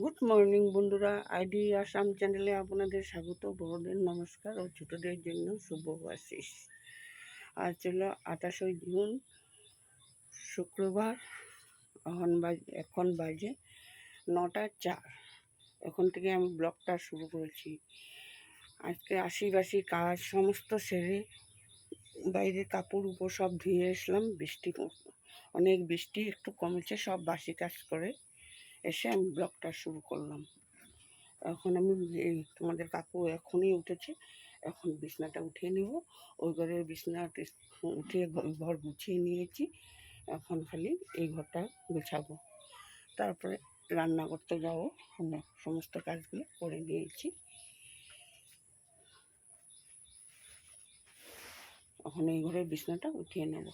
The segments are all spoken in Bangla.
গুড মর্নিং বন্ধুরা, আইডি আসাম চ্যানেলে আপনাদের স্বাগত। বড়দের নমস্কার ও ছোটদের জন্য শুভ আশিস। আজ হলো 28 জুন, শুক্রবার। এখন বাজে 9টা 4। এখন থেকে আমি ব্লগটা শুরু করেছি। আজকে আশি কাজ সমস্ত সেরে বাইরের কাপড় উপর সব ধুয়ে এসলাম। অনেক বৃষ্টি একটু কমেছে, সব বাসি কাজ করে এসে আমি ব্লগটা শুরু করলাম। এখন আমি তোমাদের কাকু এখনই উঠেছে, এখন বিছনাটা উঠিয়ে নেব। ওই ঘরের বিছনাটা উঠিয়ে ঘর গুছিয়ে নিয়েছি, এখন খালি এই ঘরটা গোছাবো, তারপরে রান্না করতে যাবো। সমস্ত কাজগুলো করে নিয়েছি, এখন এই ঘরের বিছনাটা উঠিয়ে নেব।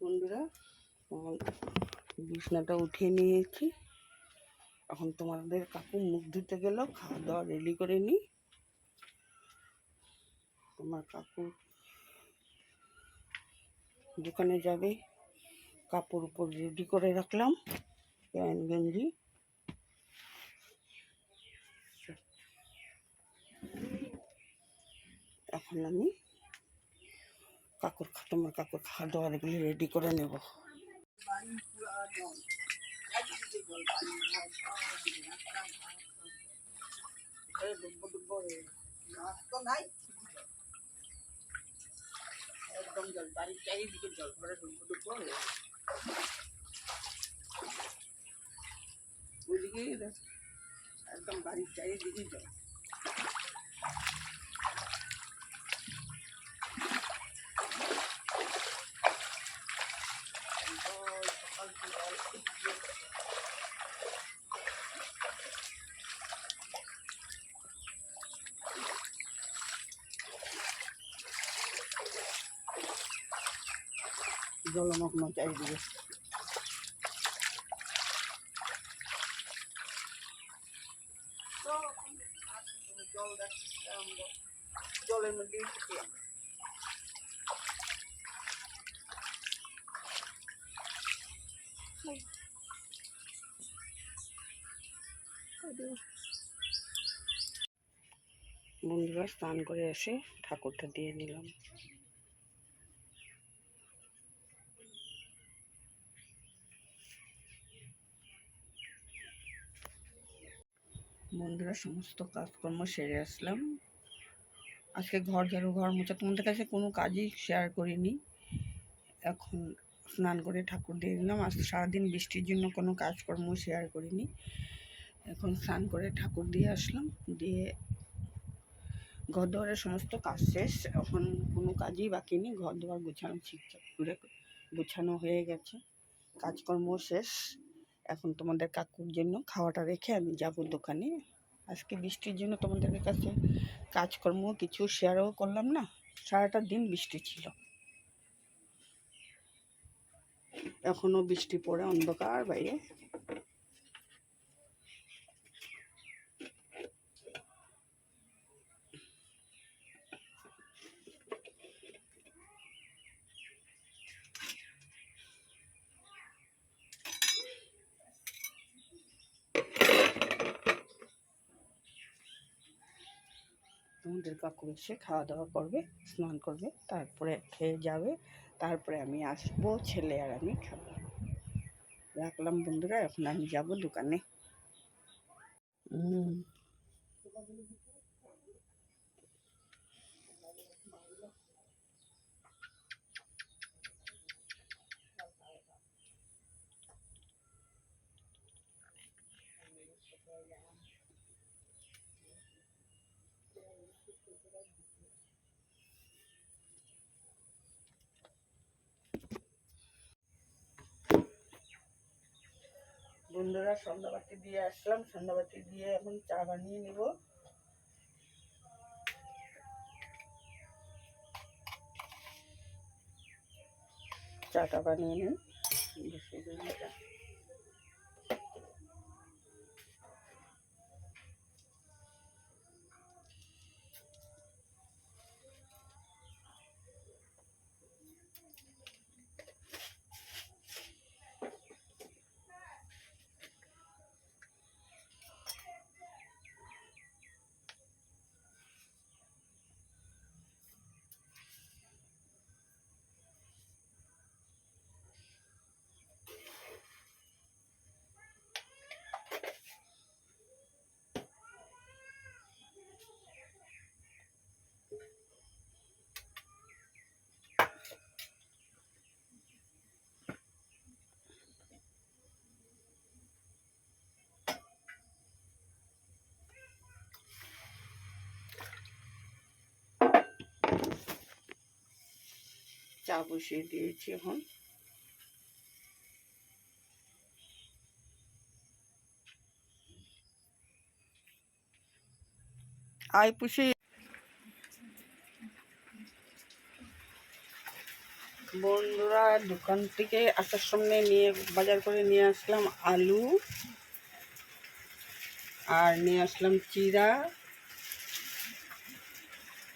বন্ধুরা, বিছনাটা উঠিয়ে নিয়েছি, এখন তোমাদের কাকু মুখ ধুতে গেল, খাওয়া দাওয়া রেডি করে নিই। তোমার কাকু দোকানে যাবে, কাপড় উপর রেডি করে রাখলাম, প্যান্ট গেঞ্জি। এখন আমি তোমার কাকুর খাওয়া দাওয়াগুলি রেডি করে নেব। একদম জল, বাড়ির চারিদিকে জল ভরে ডুবো হয়ে ওইদিকে একদম বাড়ির চারিদিকে জল। জলমগ্ন চারিদিকে। জল রাখতে আমরা জলের মধ্যেই থাকি। বন্ধুরা স্নান করে এসে ঠাকুরটা দিয়ে নিলাম। বন্ধুরা সমস্ত কাজকর্ম সেরে আসলাম। আজকে ঘর ঝাড়ু, ঘর মোছা তোমাদের কাছে কোনো কাজই শেয়ার করিনি। এখন স্নান করে ঠাকুর দিয়ে দিলাম। আজ সারাদিন বৃষ্টির জন্য কোনো কাজকর্ম শেয়ার করিনি। এখন স্নান করে ঠাকুর দিয়ে আসলাম, দিয়ে ঘর দুয়ারের সমস্ত কাজ শেষ। এখন কোনো কাজই বাকি নেই, ঘর দুয়ার গোছানো ঠিকঠাক করে গোছানো হয়ে গেছে, কাজকর্ম শেষ। এখন তোমাদের কাকুর জন্য খাওয়াটা রেখে আমি যাব দোকানে। আজকে বৃষ্টির জন্য তোমাদের কাছে কাজকর্ম কিছু শেয়ারও করলাম না, সারাটা দিন বৃষ্টি ছিল। এখনও বৃষ্টি পড়ে অন্ধকার বাইরে। তোমাদের কাকু এসে খাওয়া দাওয়া করবে, স্নান করবে, তারপরে খেয়ে যাবে, তারপরে আমি আসবো, ছেলে আর আমি খাবো। রাখলাম বন্ধুরা, এখন আমি যাব দোকানে। বন্ধুরা সন্ধ্যাবাতি দিয়ে আসলাম, সন্ধ্যাবাতি দিয়ে এখন চা বানিয়ে নেব। চাটা বানিয়ে নিন। চা বসিয়ে দিয়েছি এখন। আয় পুষি। বন্ধুরা দোকান থেকে আসার সময় বাজার করে নিয়ে আসলাম আলু, আর নিয়ে আসলাম চিড়া,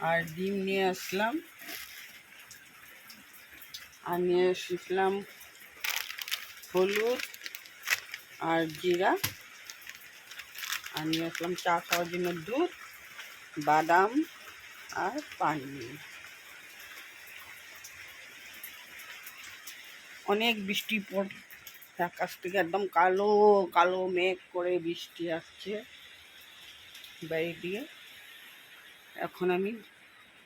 আর ডিম নিয়ে আসলাম, আর নিয়ে আসলাম হলুদ আর জিরা, আর নিয়ে আসলাম চা খাওয়ার জন্য দুধ, বাদাম আর পানি। অনেক বৃষ্টি পড়ে, আকাশ থেকে একদম কালো কালো মেঘ করে বৃষ্টি আসছে বাইরে দিয়ে। এখন আমি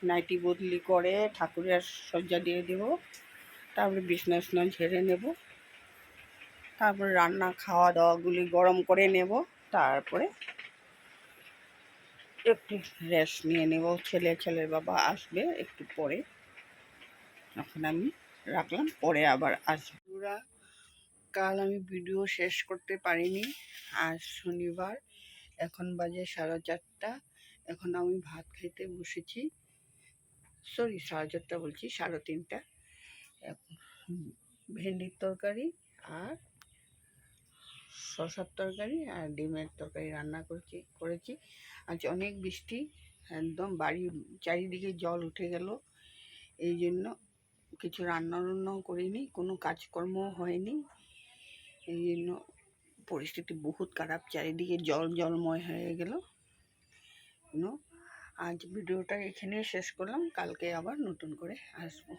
নাইটি বদলি করে ঠাকুরের সজ্জা দিয়ে দেব, তারপরে বিছনা ঝেড়ে নেব, তারপরে রান্না খাওয়া দাওয়াগুলি গরম করে নেব, তারপরে একটু রেস্ট নিয়ে নেব। ছেলের বাবা আসবে একটু পরে। এখন আমি রাখলাম, পরে আবার আসবো। কাল আমি ভিডিও শেষ করতে পারিনি, আজ শনিবার, এখন বাজে 4:30। এখন আমি ভাত খেতে বসেছি, সরি 4:30 বলছি, 3:30। ভেন্ডির তরকারি আর শসার তরকারি আর ডিমের তরকারি রান্না করেছি। আজ অনেক বৃষ্টি, একদম বাড়ির চারিদিকে জল উঠে গেল। এই জন্য কিছু রান্নাও করিনি, কোনো কাজকর্মও হয়নি। এই জন্য পরিস্থিতি বহুত খারাপ, চারিদিকে জলময় হয়ে গেল। আজ ভিডিওটা এখানেই শেষ করলাম, কালকে আবার নতুন করে আসবো।